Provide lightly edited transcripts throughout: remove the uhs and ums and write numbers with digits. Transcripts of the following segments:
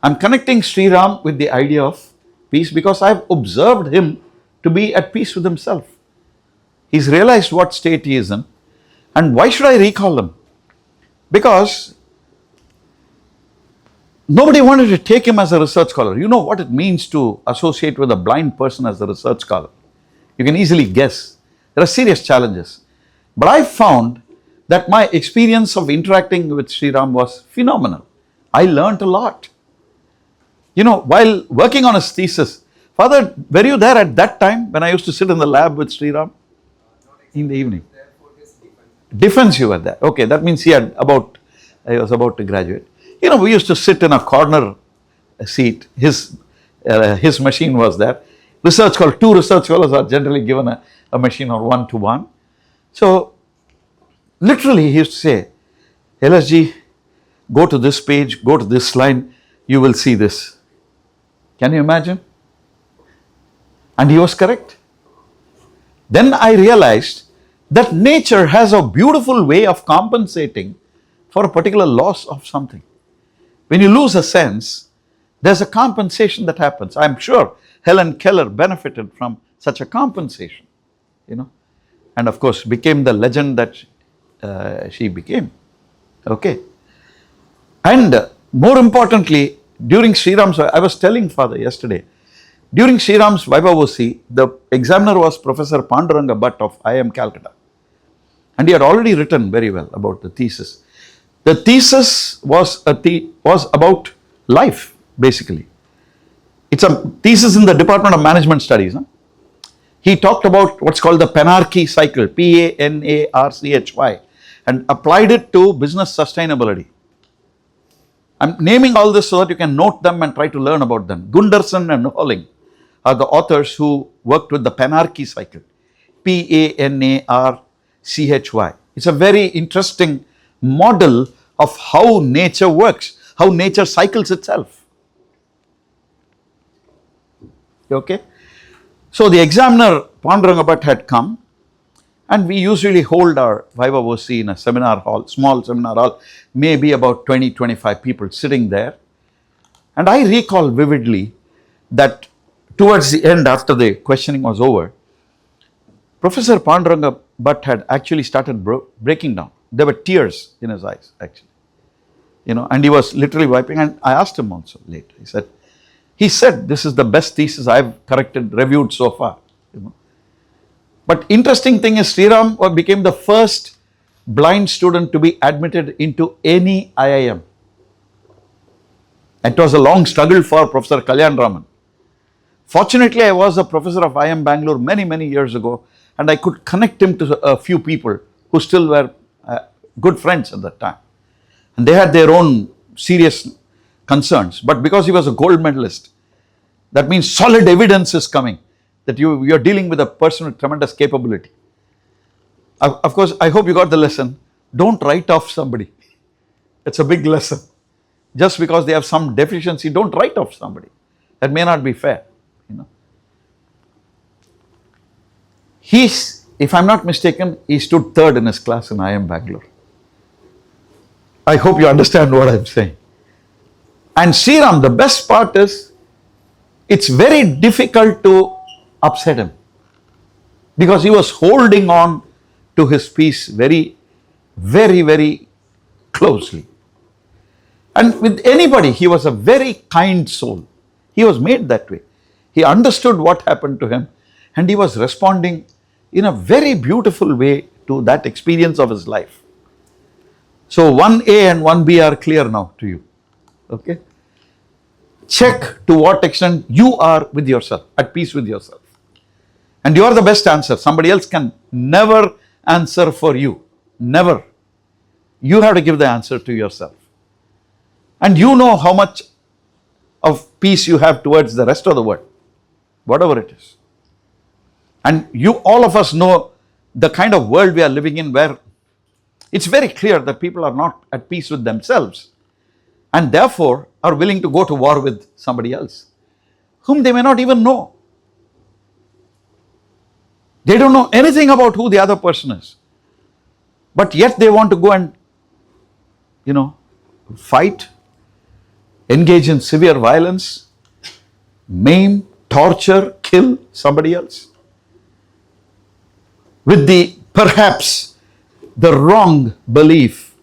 I'm connecting Sri Ram with the idea of peace because I've observed him to be at peace with himself. He's realized what state he is in. And why should I recall him? Because nobody wanted to take him as a research scholar. You know what it means to associate with a blind person as a research scholar. You can easily guess. There are serious challenges. But I found that my experience of interacting with Sri Ram was phenomenal. I learned a lot. You know, while working on his thesis, Father, were you there at that time when I used to sit in the lab with Sri Ram? In the evening. Defense you were there. Okay, that means I was about to graduate. You know, we used to sit in a corner seat. His machine was there. Two research scholars are generally given a machine or 1-to-1. So, literally he used to say, LSG, go to this page, go to this line, you will see this. Can you imagine? And he was correct. Then I realized that nature has a beautiful way of compensating for a particular loss of something. When you lose a sense, there's a compensation that happens. I'm sure Helen Keller benefited from such a compensation, you know, and of course became the legend that she became. Okay. And more importantly, during Sri Ram's, I was telling Father yesterday, during Sri Ram's Vaibhavosi, the examiner was Professor Panduranga Bhatt of IIM Calcutta. And he had already written very well about the thesis. The thesis was about life, basically. It's a thesis in the Department of Management Studies. Huh? He talked about what's called the Panarchy cycle, Panarchy, and applied it to business sustainability. I'm naming all this so that you can note them and try to learn about them. Gunderson and Holling are the authors who worked with the Panarchy cycle, Panarchy. It's a very interesting model of how nature works, how nature cycles itself. Okay? So the examiner Panduranga Bhatt had come, and we usually hold our Vaibhavosi in a seminar hall, small seminar hall, maybe about 20-25 people sitting there. And I recall vividly that towards the end, after the questioning was over, Professor Panduranga Bhatt had actually started breaking down. There were tears in his eyes, actually. You know, and he was literally wiping, and I asked him also later. He said, this is the best thesis I've reviewed so far. You know. But interesting thing is, Sri Ram became the first blind student to be admitted into any IIM. It was a long struggle for Professor Kalyan Raman. Fortunately, I was a professor of IIM Bangalore many years ago, and I could connect him to a few people who still were good friends at that time. And they had their own serious concerns. But because he was a gold medalist, that means solid evidence is coming that you're dealing with a person with tremendous capability. Of course, I hope you got the lesson. Don't write off somebody. It's a big lesson. Just because they have some deficiency, don't write off somebody. That may not be fair. You know. If I'm not mistaken, he stood third in his class in IIM Bangalore. I hope you understand what I'm saying. And Sri Ram, the best part is, it's very difficult to upset him because he was holding on to his peace very closely. And with anybody, he was a very kind soul. He was made that way. He understood what happened to him, and he was responding in a very beautiful way to that experience of his life. So 1A and 1B are clear now to you. Okay? Check to what extent you are with yourself, at peace with yourself. And you are the best answer. Somebody else can never answer for you. Never. You have to give the answer to yourself. And you know how much of peace you have towards the rest of the world, whatever it is. And all of us know the kind of world we are living in, where it's very clear that people are not at peace with themselves and therefore are willing to go to war with somebody else whom they may not even know. They don't know anything about who the other person is, but yet they want to go and, fight engage in severe violence, maim, torture, kill somebody else, with the perhaps the wrong belief.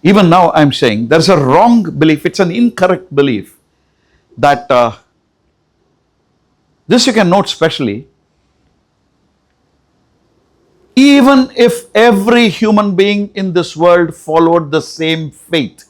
Even now I'm saying there's a wrong belief, it's an incorrect belief that this you can note specially. Even if every human being in this world followed the same faith,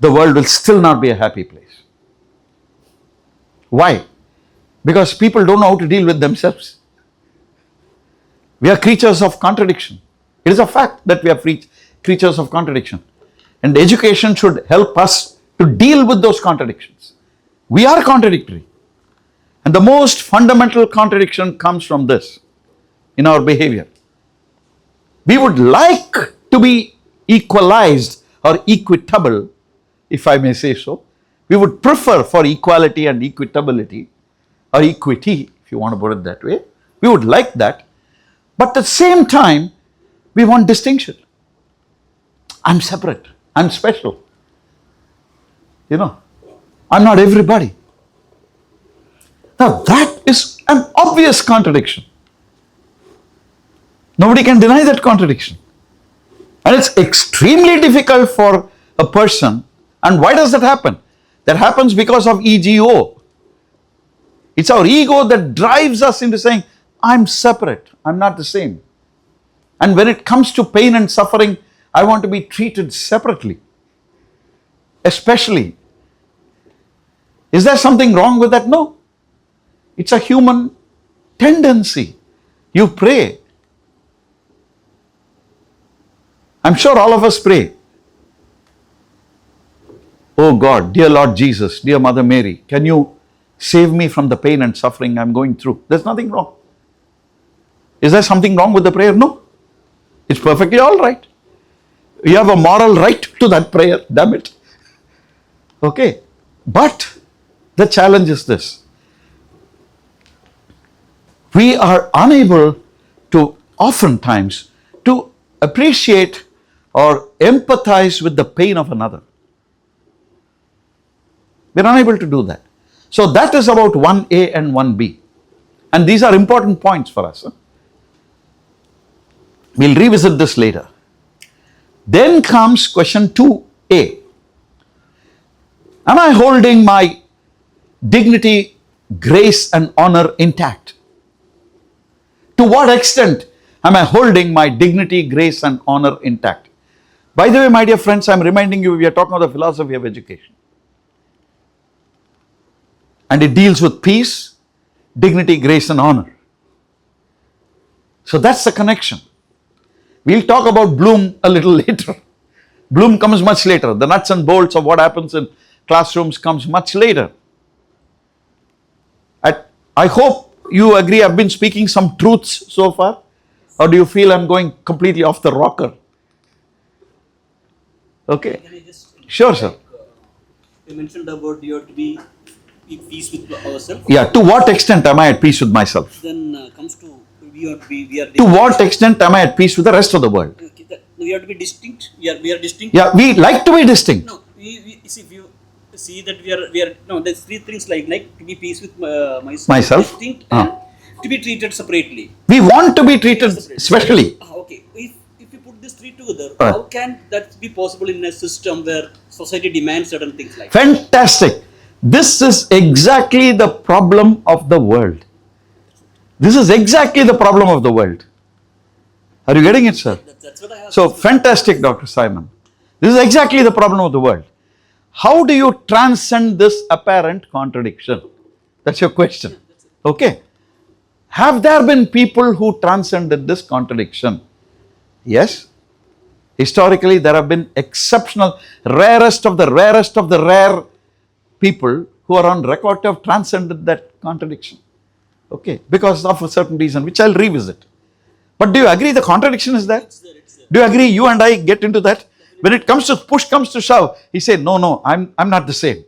the world will still not be a happy place. Why? Because people don't know how to deal with themselves. We are creatures of contradiction. It is a fact that we are creatures of contradiction. And education should help us to deal with those contradictions. We are contradictory. And the most fundamental contradiction comes from this in our behavior. We would like to be equalized or equitable, if I may say so. We would prefer for equality and equitability, or equity, if you want to put it that way. We would like that. But at the same time, we want distinction. I'm separate. I'm special. You know, I'm not everybody. Now that is an obvious contradiction. Nobody can deny that contradiction. And it's extremely difficult for a person. And why does that happen? That happens because of ego. It's our ego that drives us into saying, I'm separate, I'm not the same. And when it comes to pain and suffering, I want to be treated separately. Especially. Is there something wrong with that? No. It's a human tendency. You pray. I'm sure all of us pray. Oh God, dear Lord Jesus, dear Mother Mary, can you save me from the pain and suffering I'm going through? There's nothing wrong. Is there something wrong with the prayer? No. It's perfectly all right. You have a moral right to that prayer, damn it. Okay. But the challenge is this. We are unable to oftentimes to appreciate or empathize with the pain of another. We're unable to do that. So that is about 1A and 1B. And these are important points for us. We'll revisit this later. Then comes question 2A. Am I holding my dignity, grace and honor intact? To what extent am I holding my dignity, grace and honor intact? By the way, my dear friends, I'm reminding you, we are talking about the philosophy of education. And it deals with peace, dignity, grace and honor. So that's the connection. We'll talk about Bloom a little later. Bloom comes much later. The nuts and bolts of what happens in classrooms comes much later. I hope you agree I've been speaking some truths so far. Or do you feel I'm going completely off the rocker? Okay. Can I just sure, sir. You mentioned about you have to be at peace with ourselves. Yeah, to what extent am I at peace with myself? Then comes to we are to what extent am I at peace with the rest of the world? Okay, we have to be distinct. We are distinct. Yeah, we like to be distinct. No, we see if you see that we are no. There's three things like to be peace with myself, distinct, and to be treated separately. We want to be treated specially. Okay, if you put these three together, how can that be possible in a system where society demands certain things like? Fantastic. This is exactly the problem of the world. This is exactly the problem of the world. Are you getting it, sir? That's what I have. So fantastic, Dr. Simon. This is exactly the problem of the world. How do you transcend this apparent contradiction? That's your question. Okay. Have there been people who transcended this contradiction? Yes. Historically, there have been exceptional, rarest of the rare people who are on record to have transcended that contradiction. Okay, because of a certain reason, which I'll revisit. But do you agree the contradiction is there? It's there. Do you agree you and I get into that? When it comes to push comes to shove, he said, no, I'm not the same.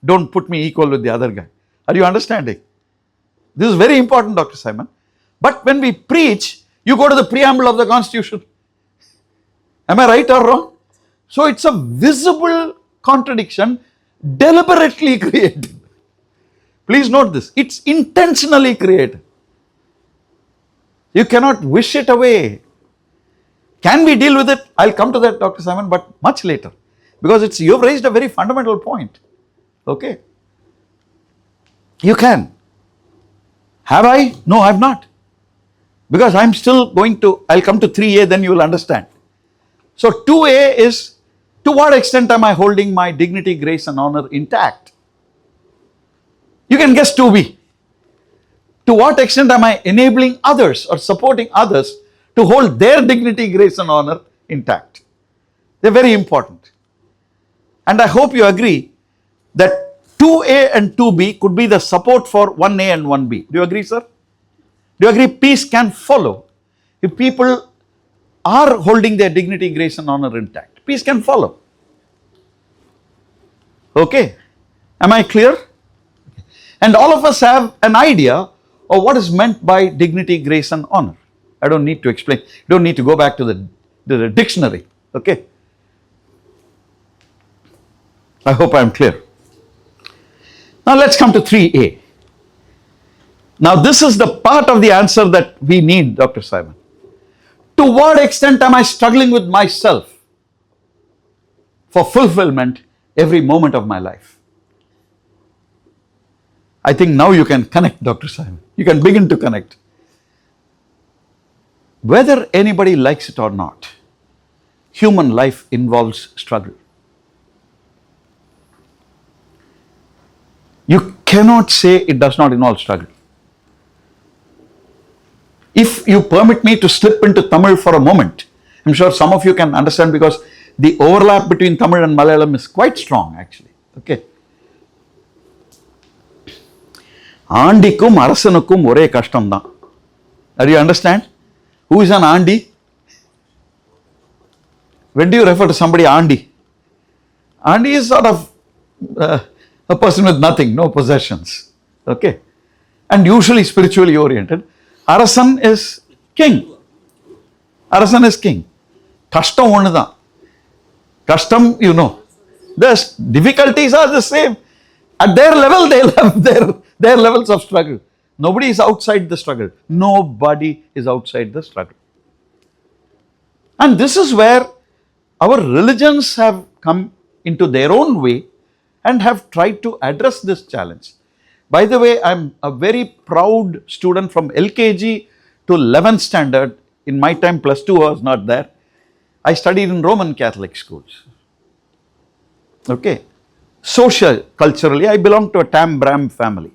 Don't put me equal with the other guy. Are you understanding? This is very important, Dr. Simon. But when we preach, you go to the preamble of the Constitution. Am I right or wrong? So it's a visible contradiction deliberately created. Please note this, it's intentionally created. You cannot wish it away. Can we deal with it? I'll come to that, Dr. Simon, but much later. Because you've raised a very fundamental point. Okay. You can. Have I? No, I've not. Because I'm still going to, I'll come to 3A, then you will understand. So 2A is, to what extent am I holding my dignity, grace and honor intact? You can guess 2B. To what extent am I enabling others or supporting others to hold their dignity, grace and honor intact? They're very important. And I hope you agree that 2A and 2B could be the support for 1A and 1B. Do you agree, sir? Do you agree peace can follow if people are holding their dignity, grace and honor intact? Peace can follow. Okay. Am I clear? And all of us have an idea of what is meant by dignity, grace and honor. I don't need to explain. You don't need to go back to the dictionary. Okay. I hope I am clear. Now let's come to 3A. Now this is the part of the answer that we need, Dr. Simon. To what extent am I struggling with myself for fulfillment every moment of my life? I think now you can connect, Dr. Simon. You can begin to connect. Whether anybody likes it or not, human life involves struggle. You cannot say it does not involve struggle. If you permit me to slip into Tamil for a moment, I'm sure some of you can understand because the overlap between Tamil and Malayalam is quite strong actually. Okay. Andikkum, arasanukkum ore kashtam da. Do you understand? Who is an Andi? When do you refer to somebody Andi? Andi is sort of a person with nothing, no possessions. Okay. And usually spiritually oriented. Arasan is king. Arasan is king. Kashtam onnu da. Kashtam, you know. The difficulties are the same. At their level, they'll have their levels of struggle. Nobody is outside the struggle. Nobody is outside the struggle. And this is where our religions have come into their own way and have tried to address this challenge. By the way, I'm a very proud student from LKG to 11th standard. In my time, +2 was not there. I studied in Roman Catholic schools. Okay. Social, culturally, I belong to a Tam Bram family.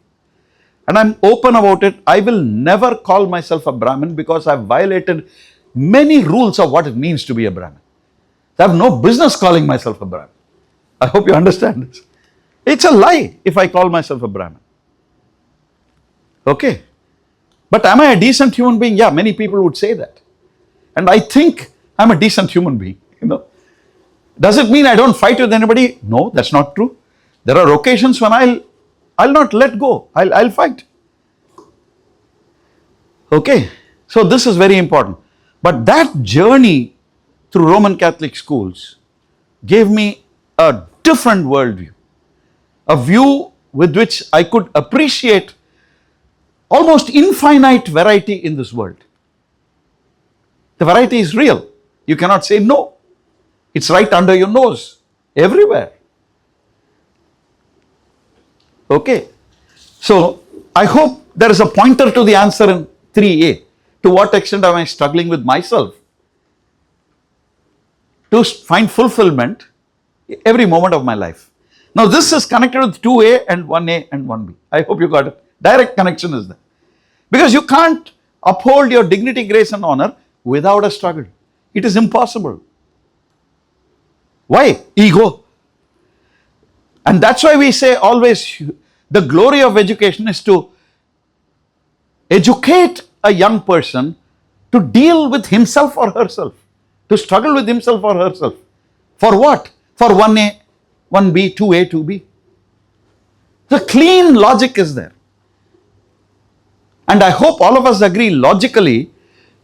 And I'm open about it. I will never call myself a Brahmin because I've violated many rules of what it means to be a Brahmin. I have no business calling myself a Brahmin. I hope you understand this. It's a lie if I call myself a Brahmin. Okay. But am I a decent human being? Yeah, many people would say that. And I think I'm a decent human being, you know. Does it mean I don't fight with anybody? No, that's not true. There are occasions when I'll not let go. I'll fight. Okay. So this is very important. But that journey through Roman Catholic schools gave me a different worldview. A view with which I could appreciate almost infinite variety in this world. The variety is real. You cannot say no. It's right under your nose, everywhere. Okay. So, I hope there is a pointer to the answer in 3A. To what extent am I struggling with myself to find fulfillment every moment of my life? Now, this is connected with 2A and 1A and 1B. I hope you got it. Direct connection is there. Because you can't uphold your dignity, grace and honor without a struggle. It is impossible. Why? Ego. And that's why we say always the glory of education is to educate a young person to deal with himself or herself, to struggle with himself or herself. For what? For 1A, 1B, 2A, 2B. The clean logic is there. And I hope all of us agree logically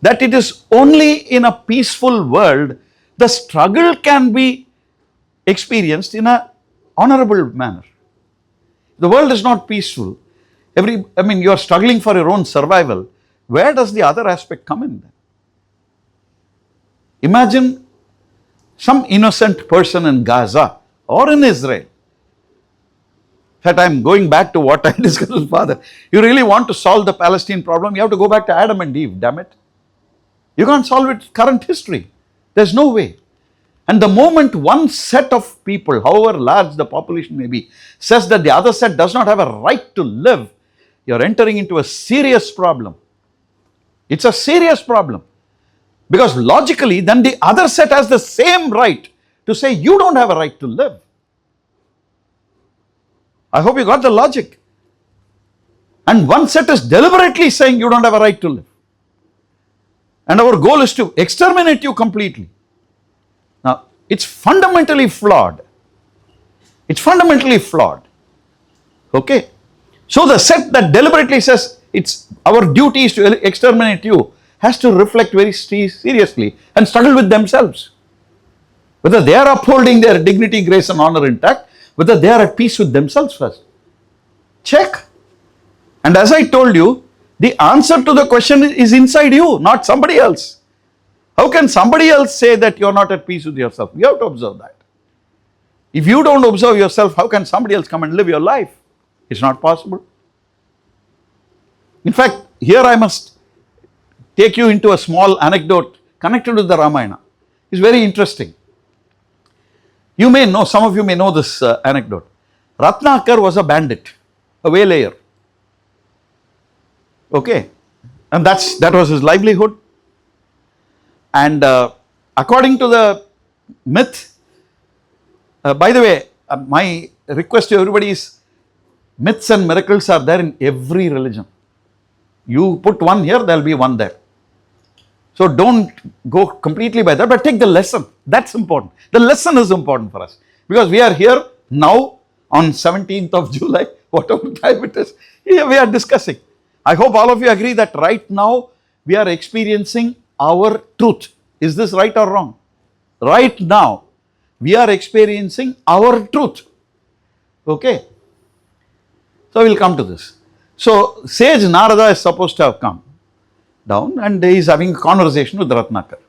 that it is only in a peaceful world the struggle can be experienced in a honorable manner. The world is not peaceful. You are struggling for your own survival. Where does the other aspect come in? Imagine some innocent person in Gaza or in Israel. In fact, I'm going back to what I discussed with Father. You really want to solve the Palestine problem, you have to go back to Adam and Eve, damn it. You can't solve it current history. There's no way. And the moment one set of people, however large the population may be, says that the other set does not have a right to live, you're entering into a serious problem. It's a serious problem. Because logically, then the other set has the same right to say, you don't have a right to live. I hope you got the logic. And one set is deliberately saying, you don't have a right to live. And our goal is to exterminate you completely. Now, it's fundamentally flawed. It's fundamentally flawed. Okay? So the set that deliberately says it's our duty is to exterminate you has to reflect very seriously and struggle with themselves. Whether they are upholding their dignity, grace and honor intact, whether they are at peace with themselves first. Check. And as I told you, the answer to the question is inside you, not somebody else. How can somebody else say that you are not at peace with yourself? You have to observe that. If you don't observe yourself, how can somebody else come and live your life? It's not possible. In fact, here I must take you into a small anecdote connected with the Ramayana. It's very interesting. You may know, some of you may know this anecdote. Ratnakar was a bandit, a waylayer. Okay, and that was his livelihood. And according to the myth, by the way, my request to everybody is, myths and miracles are there in every religion. You put one here, there will be one there. So don't go completely by that, but take the lesson. That's important. The lesson is important for us. Because we are here now on 17th of July, whatever time it is, here we are discussing. I hope all of you agree that right now we are experiencing our truth. Is this right or wrong? Right now we are experiencing our truth. Okay. So we will come to this. So sage Narada is supposed to have come down and he is having a conversation with Ratnakar.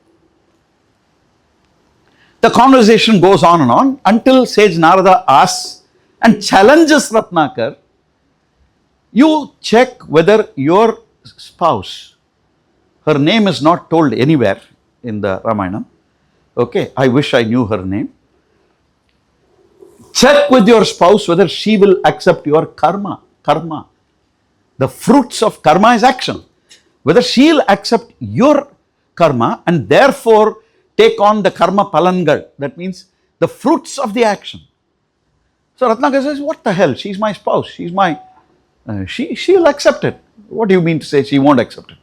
The conversation goes on and on until sage Narada asks and challenges Ratnakar, you check whether your spouse, her name is not told anywhere in the Ramayana. Okay, I wish I knew her name. Check with your spouse whether she will accept your karma. Karma. The fruits of karma is action. Whether she will accept your karma and therefore take on the karma palangal. That means the fruits of the action. So Ratnakar says, what the hell? She's my spouse. She's my... she will accept it. What do you mean to say she won't accept it?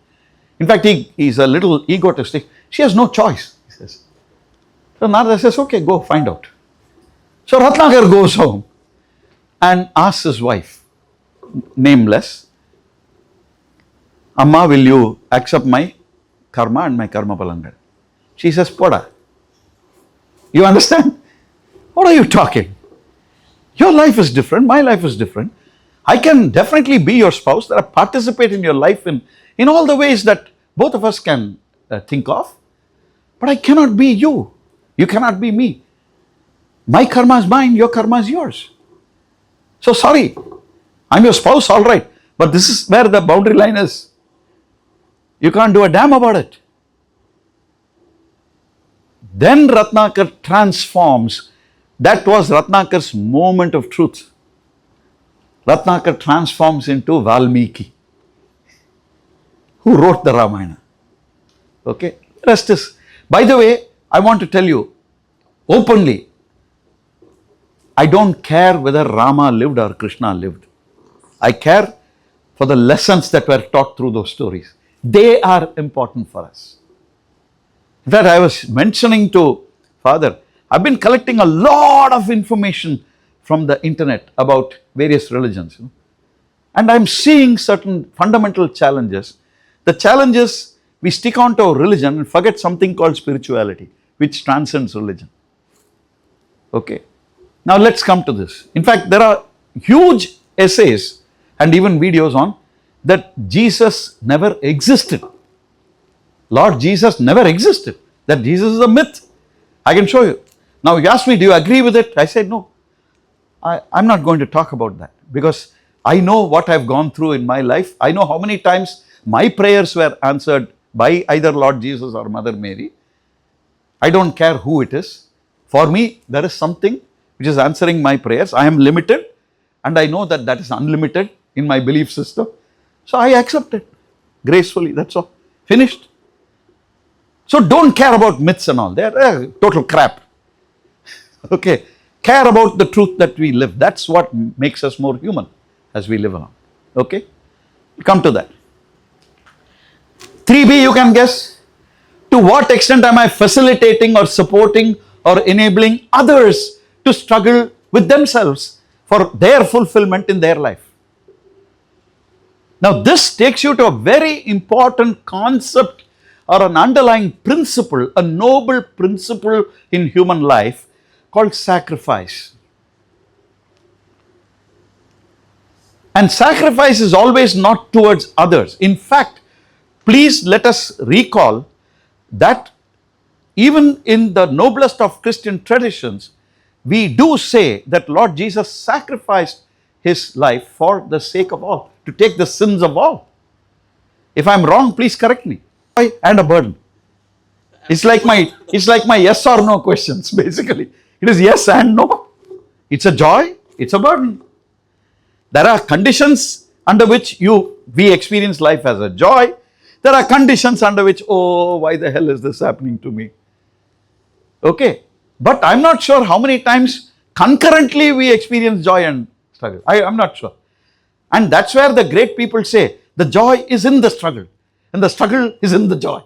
In fact, he's a little egotistic. She has no choice, he says. So Narada says, okay, go find out. So Ratnakar goes home and asks his wife, nameless, Amma, will you accept my karma and my karma palangal? She says, Poda. You understand? What are you talking? Your life is different, my life is different. I can definitely be your spouse, that I participate in your life in all the ways that both of us can think of. But I cannot be you. You cannot be me. My karma is mine, your karma is yours. So sorry, I'm your spouse, all right. But this is where the boundary line is. You can't do a damn about it. Then Ratnakar transforms. That was Ratnakar's moment of truth. Ratnakar transforms into Valmiki, who wrote the Ramayana. Okay, rest is. By the way, I want to tell you openly, I don't care whether Rama lived or Krishna lived. I care for the lessons that were taught through those stories. They are important for us. In fact, I was mentioning to Father, I've been collecting a lot of information from the internet about various religions. And I'm seeing certain fundamental challenges. The challenge is we stick on to our religion and forget something called spirituality, which transcends religion. Okay. Now let's come to this. In fact, there are huge essays and even videos on that Jesus never existed. Lord Jesus never existed. That Jesus is a myth. I can show you. Now you ask me, do you agree with it? I said no. I'm not going to talk about that because I know what I've gone through in my life. I know how many times my prayers were answered by either Lord Jesus or Mother Mary. I don't care who it is. For me, there is something which is answering my prayers. I am limited and I know that that is unlimited in my belief system. So I accept it gracefully. That's all. Finished. So don't care about myths and all. They're total crap. Okay. Care about the truth that we live. That's what makes us more human as we live along. Okay. Come to that. 3B, you can guess. To what extent am I facilitating or supporting or enabling others to struggle with themselves for their fulfillment in their life? Now this takes you to a very important concept or an underlying principle, a noble principle in human life called sacrifice. And sacrifice is always not towards others. In fact, please let us recall that even in the noblest of Christian traditions, we do say that Lord Jesus sacrificed his life for the sake of all, to take the sins of all. If I'm wrong, please correct me. And a burden. It's like my yes or no questions, basically. It is yes and no. It's a joy, it's a burden. There are conditions under which we experience life as a joy. There are conditions under which, oh, why the hell is this happening to me? Okay. But I'm not sure how many times concurrently we experience joy and struggle. I'm not sure. And that's where the great people say, the joy is in the struggle and the struggle is in the joy.